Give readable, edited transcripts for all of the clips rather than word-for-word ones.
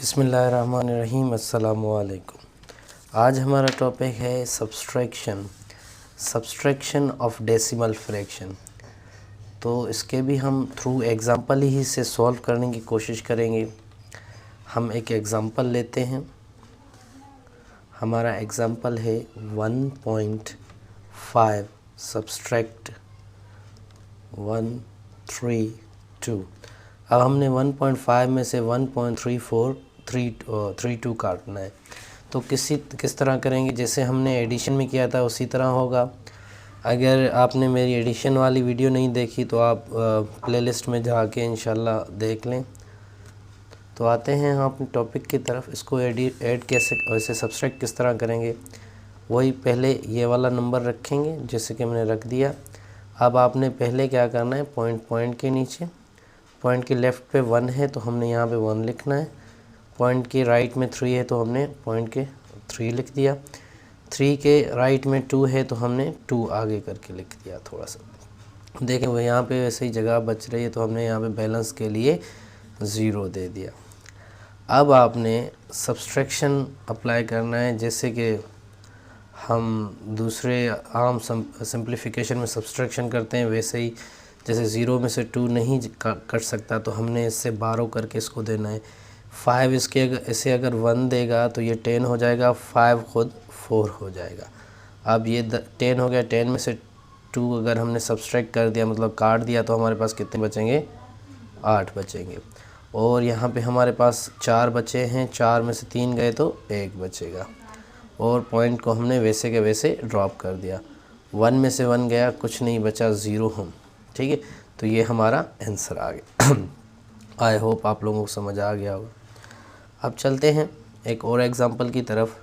बिस्मिल्लाहिर्रहमानिर्रहीम। अस्सलामुअलैकुम। आज हमारा टॉपिक है सब्सट्रैक्शन ऑफ डेसिमल फ्रैक्शन। तो इसके भी हम थ्रू एग्ज़ाम्पल ही से सॉल्व करने की कोशिश करेंगे। हम एक एग्ज़ाम्पल लेते हैं। हमारा एग्ज़ाम्पल है 1.5 सब्सट्रैक्ट 132। अब हमने 1.5 में से 1.3432 काटना है। तो किस तरह करेंगे, जैसे हमने एडिशन में किया था उसी तरह होगा। अगर आपने मेरी एडिशन वाली वीडियो नहीं देखी तो आप प्लेलिस्ट में जाके इंशाल्लाह देख लें। तो आते हैं हम अपने टॉपिक की तरफ। इसको ऐड कैसे, वैसे सब्सट्रैक्ट किस तरह करेंगे, वही पहले ये वाला नंबर रखेंगे जैसे कि मैंने रख दिया। अब आपने पहले क्या करना है, पॉइंट के नीचे, पॉइंट के लेफ़्ट पे 1 है तो हमने यहाँ पे 1 लिखना है। पॉइंट के राइट में 3 है तो हमने पॉइंट के 3 लिख दिया। 3 के राइट में 2 है तो हमने 2 आगे करके लिख दिया। थोड़ा सा देखें वो यहाँ पे वैसे ही जगह बच रही है तो हमने यहाँ पे बैलेंस के लिए 0 दे दिया। अब आपने सब्सट्रैक्शन अप्लाई करना है, जैसे कि हम दूसरे आम सिंप्लीफिकेशन में सब्सट्रैक्शन करते हैं वैसे ही। जैसे 0 में से 2 नहीं कट सकता तो हमने इससे 12 करके इसको देना है। 5 इसे अगर 1 देगा तो ये 10 हो जाएगा, 5 खुद 4 हो जाएगा। अब ये 10 हो गया। 10 में से 2 अगर हमने सब्सट्रैक्ट कर दिया, मतलब काट दिया, तो हमारे पास कितने बचेंगे, 8 बचेंगे। और यहाँ पे हमारे पास 4 बचे हैं, 4 में से 3 गए तो 1 बचेगा। और पॉइंट को हमने वैसे के वैसे ड्रॉप कर दिया। 1 में से 1 गया, कुछ नहीं बचा, 0 हम। ठीक है, तो ये हमारा आंसर आ गया। आई होप आप लोगों को समझ आ गया होगा। अब चलते हैं एक और एग्ज़ाम्पल की तरफ।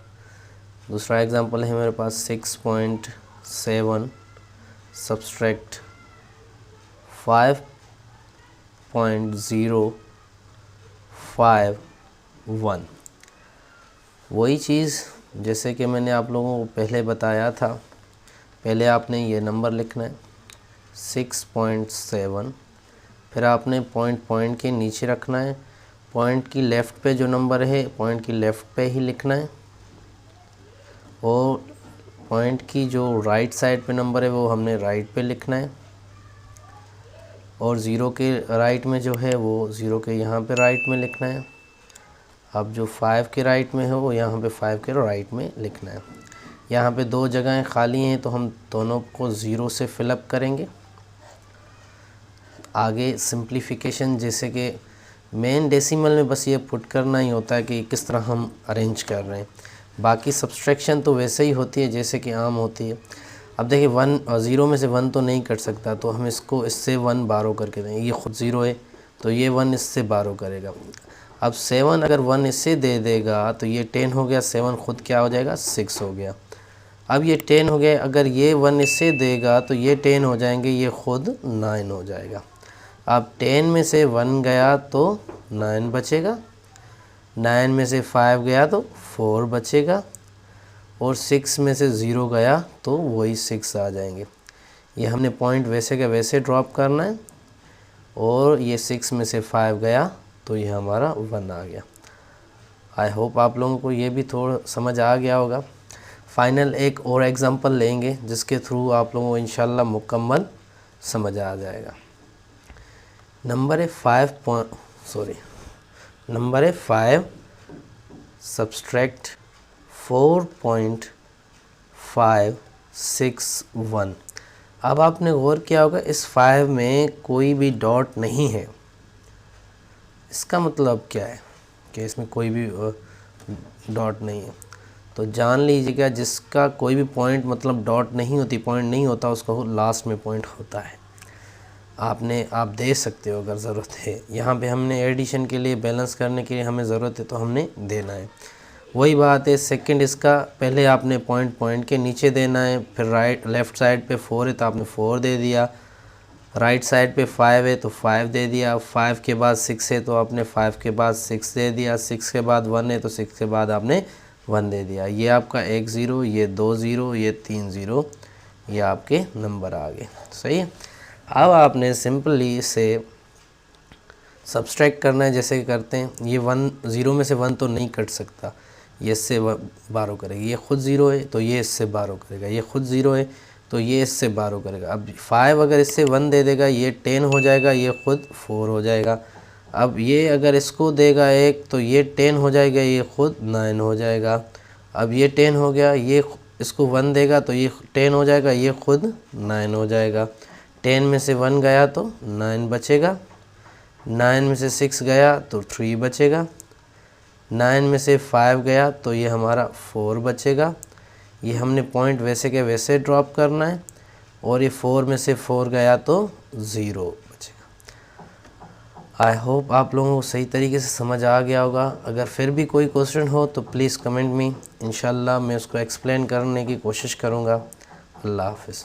दूसरा एग्ज़ाम्पल है मेरे पास 6.7 सब्सट्रैक्ट 5.051। वही चीज़ जैसे कि मैंने आप लोगों को पहले बताया था। पहले आपने ये नंबर लिखना है 6.7, फिर आपने पॉइंट के नीचे रखना है। पॉइंट की लेफ़्ट पे जो नंबर है पॉइंट की लेफ़्ट पे ही लिखना है, और पॉइंट की जो राइट साइड पे नंबर है वो हमने राइट पे लिखना है। और 0 के राइट में जो है वो 0 के यहाँ पे राइट में लिखना है। अब जो 5 के राइट में है वो यहाँ पे 5 के राइट में लिखना है। यहाँ पे 2 जगहें खाली हैं तो हम दोनों को 0 से फिलअप करेंगे। आगे सिंप्लीफिकेशन, जैसे कि मेन डेसिमल में बस ये पुट करना ही होता है कि किस तरह हम अरेंज कर रहे हैं। बाकी सब्सट्रैक्शन तो वैसे ही होती है जैसे कि आम होती है। अब देखिए 0 में से 1 तो नहीं कट सकता, तो हम इसको इससे 1 बारो करके देंगे। ये खुद 0 है तो ये 1 इससे बारो करेगा। अब 7 अगर 1 इससे दे देगा तो ये 10 हो गया, 7 खुद क्या हो जाएगा, 6 हो गया। अब ये 10 हो गया, अगर ये 1 इससे देगा तो ये 10 हो जाएंगे, ये खुद 9 हो जाएगा। अब 10 में से 1 गया तो 9 बचेगा, 9 में से 5 गया तो 4 बचेगा, और 6 में से 0 गया तो वही 6 आ जाएंगे। ये हमने पॉइंट वैसे का वैसे ड्रॉप करना है। और ये 6 में से 5 गया तो ये हमारा 1 आ गया। आई होप आप लोगों को ये भी थोड़ा समझ आ गया होगा। फाइनल एक और एग्ज़ाम्पल लेंगे जिसके थ्रू आप लोगों को इंशाल्लाह मुकम्मल समझ आ जाएगा। नंबर है 5 सब्सट्रैक्ट 4.561। अब आपने गौर किया होगा इस 5 में कोई भी डॉट नहीं है। इसका मतलब क्या है कि इसमें कोई भी डॉट नहीं है। तो जान लीजिएगा जिसका कोई भी पॉइंट, मतलब डॉट नहीं होती, पॉइंट नहीं होता, उसका लास्ट में पॉइंट होता है। आप दे सकते हो अगर ज़रूरत है। यहाँ पे हमने एडिशन के लिए, बैलेंस करने के लिए हमें ज़रूरत है तो हमने देना है। वही बात है सेकंड इसका, पहले आपने पॉइंट के नीचे देना है, फिर लेफ़्ट साइड पे 4 है तो आपने 4 दे दिया, राइट साइड पे 5 है तो 5 दे दिया, 5 के बाद 6 है तो आपने 5 के बाद 6 दे दिया, 6 के बाद 1 है तो 6 के बाद आपने 1 दे दिया। ये आपका 1 0, ये 2 0, ये 3 0, ये आपके नंबर आ गए। सही है। अब आपने सिंपली इसे सब्सट्रैक्ट करना है जैसे कि करते हैं। ये 1 0 में से 1 तो नहीं कट सकता, ये इससे बारो करेगा। ये ख़ुद 0 है तो ये इससे बारो करेगा, ये ख़ुद 0 है तो ये इससे बारो करेगा। अब 5 अगर इससे 1 दे देगा ये 10 हो जाएगा, ये ख़ुद 4 हो जाएगा। अब ये अगर इसको देगा 1 तो ये 10 हो जाएगा, ये ख़ुद 9 हो जाएगा। अब ये 10 हो गया, ये इसको 1 देगा तो ये 10 हो जाएगा, ये ख़ुद 9 हो जाएगा। 10 में से 1 गया तो 9 बचेगा, 9 में से 6 गया तो 3 बचेगा, 9 में से 5 गया तो ये हमारा 4 बचेगा। ये हमने पॉइंट वैसे के वैसे ड्रॉप करना है, और ये 4 में से 4 गया तो 0 बचेगा। आई होप आप लोगों को सही तरीके से समझ आ गया होगा। अगर फिर भी कोई क्वेश्चन हो तो प्लीज़ कमेंट में, इंशाल्लाह मैं उसको एक्सप्लेन करने की कोशिश करूँगा। अल्लाह हाफ़िज़।